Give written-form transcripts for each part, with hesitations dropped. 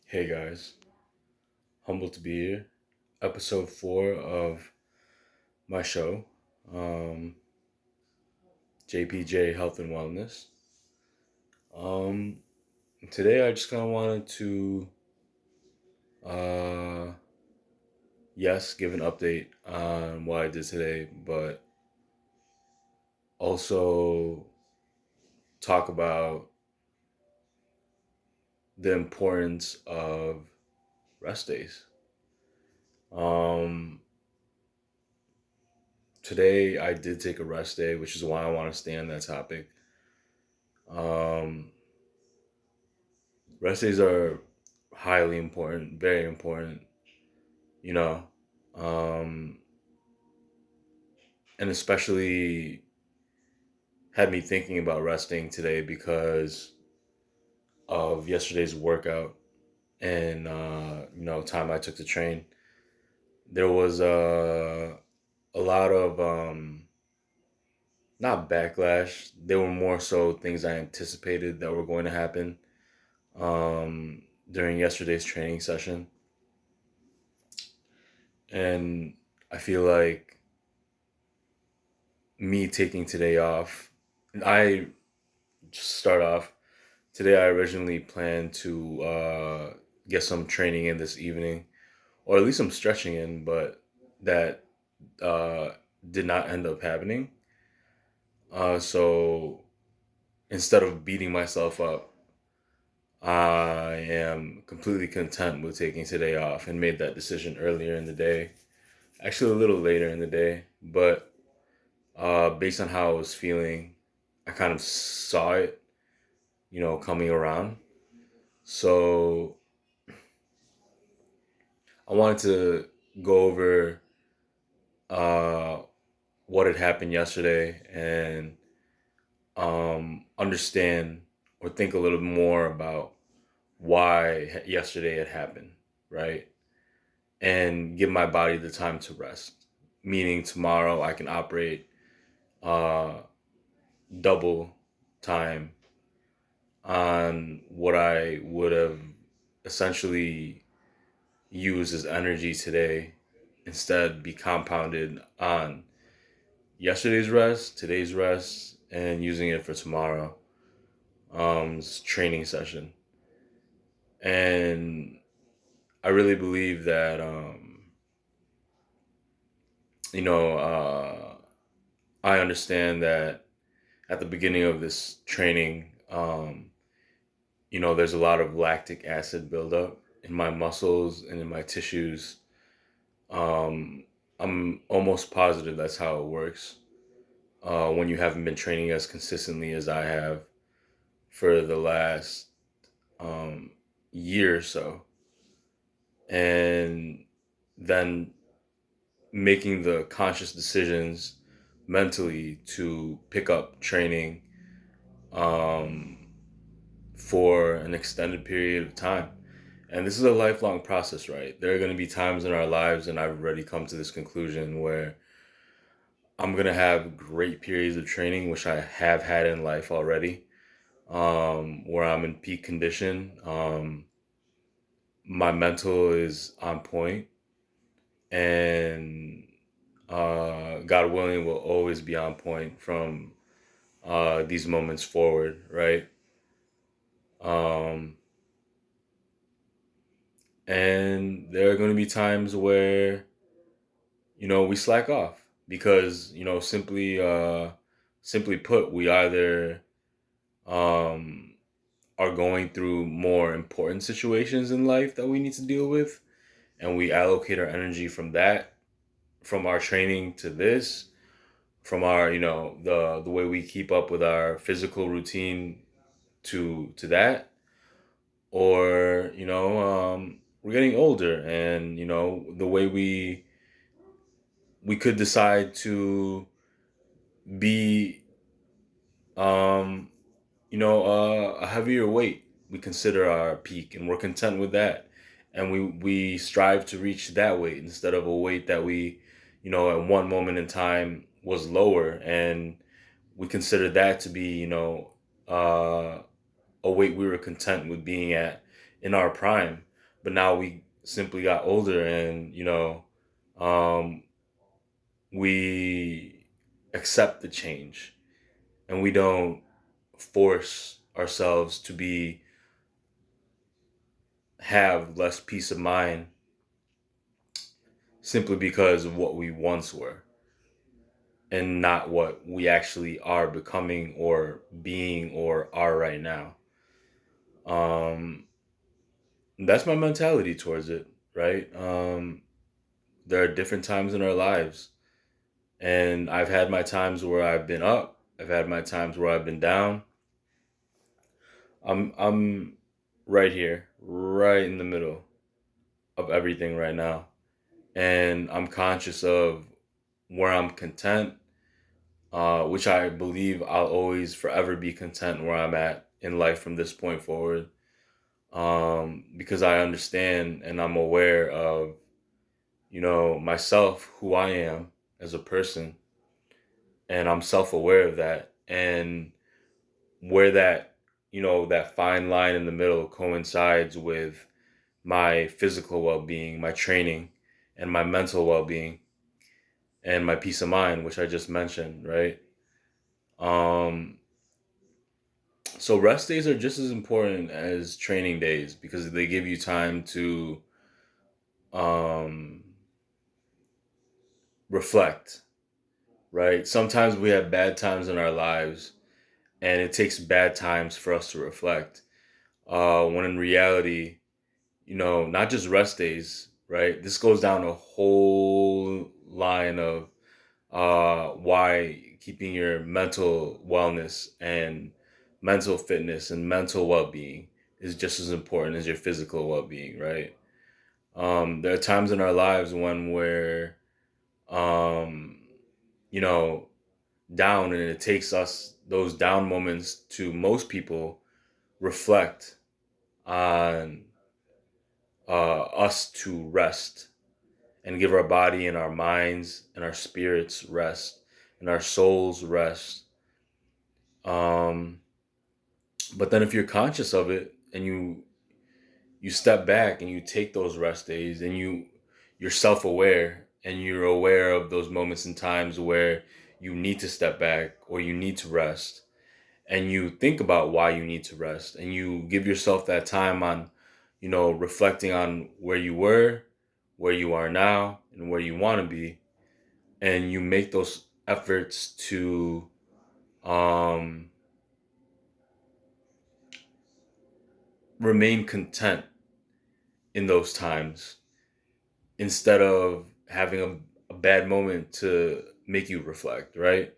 Hey guys, humbled to be here. Episode 4 of my show, um, JPJ Health and Wellness. Um, Today I just kind of wanted to, uh, yes, give an update on what I did today, but also talk about the importance of rest days. Um, Today I did take a rest day, which is why I want to stay on that topic. Um, Rest days are highly important, very important, you know, um, and especially had me thinking about resting today because of yesterday's workout and time I took to train. There was a lot of not backlash. They were more so things I anticipated that were going to happen um, during yesterday's training session, and I feel like me taking today off. I just start off today. I originally planned to get some training in this evening, or at least some stretching in, but that uh, did not end up happening. So instead of beating myself up, I am completely content with taking today off and made that decision earlier in the day. Actually, a little later in the day, but based on how I was feeling, I kind of saw it, coming around. So I wanted to go over uh, what had happened yesterday and understand or think a little more about why yesterday had happened, right? And give my body the time to rest. Meaning tomorrow I can operate uh, double time on what I would have essentially used as energy today, instead be compounded on yesterday's rest, today's rest, and using it for tomorrow training session. And I really believe that you know I understand that at the beginning of this training, there's a lot of lactic acid buildup in my muscles and in my tissues. Um, I'm almost positive that's how it works when you haven't been training as consistently as I have for the last um, year or so, and then making the conscious decisions mentally to pick up training um, for an extended period of time. And this is a lifelong process, right? There are going to be times in our lives, and I've already come to this conclusion, where I'm going to have great periods of training, which I have had in life already, where I'm in peak condition. My mental is on point, and God willing, will always be on point from these moments forward, right? Um, and there are going to be times where we slack off because simply put, we either um, are going through more important situations in life that we need to deal with, and we allocate our energy from that, from our training to this, from our the way we keep up with our physical routine to that, or we're getting older, and the way we could decide to be um a heavier weight. We consider our peak and we're content with that, and we strive to reach that weight instead of a weight that we at one moment in time was lower, and we consider that to be uh a weight we were content with being at in our prime. but now we simply got older, and um, we accept the change, and we don't force ourselves to be have less peace of mind simply because of what we once were and not what we actually are becoming or being or are right now. Um, that's my mentality towards it, right? There are different times in our lives, and I've had my times where I've been up, I've had my times where I've been down. I'm right here, right in the middle of everything right now. And I'm conscious of where I'm content, which I believe I'll always forever be content where I'm at in life from this point forward. Because I understand and I'm aware of, myself, who I am as a person, and I'm self aware of that. And where that fine line in the middle coincides with my physical well being, my training, and my mental well being, and my peace of mind, which I just mentioned, right? Um, so rest days are just as important as training days because they give you time to um, reflect, right? Sometimes we have bad times in our lives, and it takes bad times for us to reflect. When in reality, not just rest days, right? This goes down a whole line of why keeping your mental wellness and mental fitness and mental well-being is just as important as your physical well-being, right? There are times in our lives when we're um, you know down, and it takes us those down moments to most people reflect on us to rest and give our body and our minds and our spirits rest and our souls rest. Um, but then if you're conscious of it and you step back and you take those rest days and you're self-aware and you're aware of those moments and times where you need to step back or you need to rest, and you think about why you need to rest and you give yourself that time on reflecting on where you were, where you are now, and where you want to be, and you make those efforts to um, remain content in those times instead of having a bad moment to make you reflect, right?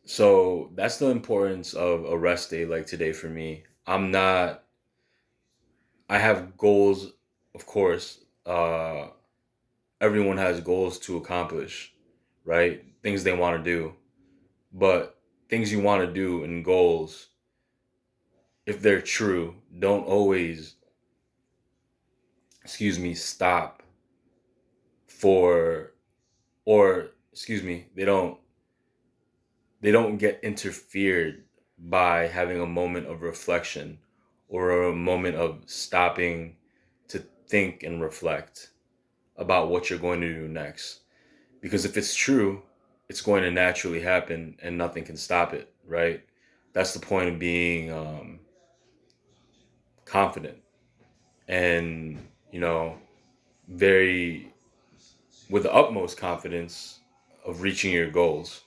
So that's the importance of a rest day like today for me. I have goals, of course. Everyone has goals to accomplish, right? Things they want to do. But things you want to do and goals, if they're true, don't always, stop for, or they don't get interfered by having a moment of reflection or a moment of stopping to think and reflect about what you're going to do next. Because if it's true, it's going to naturally happen and nothing can stop it, right? That's the point of being confident and, very, with the utmost confidence of reaching your goals.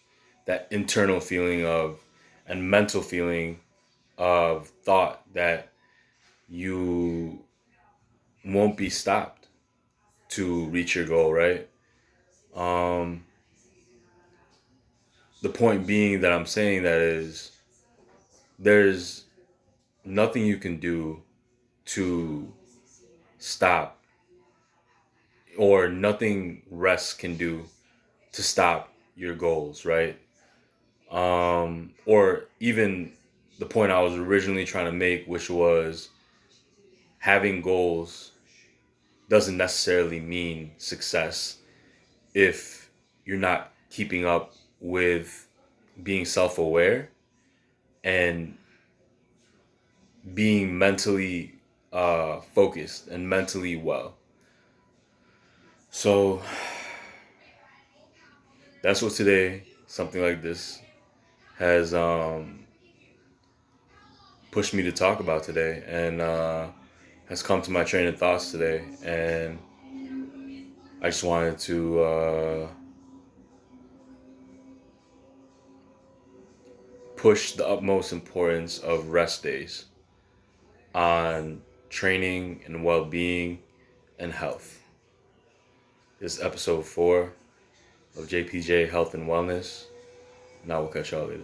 That internal feeling of, and mental feeling of thought that you won't be stopped to reach your goal, right? Um, the point being that I'm saying that is there's nothing you can do to stop, or nothing rest can do to stop your goals, right? Or even the point I was originally trying to make, which was having goals doesn't necessarily mean success if you're not keeping up with being self-aware and being mentally focused and mentally well. So that's what today, something like this, has pushed me to talk about today, and has come to my train of thoughts today. And I just wanted to push the utmost importance of rest days on training and well-being and health. This is episode 4 of JPJ Health and Wellness. Now we'll catch y'all later.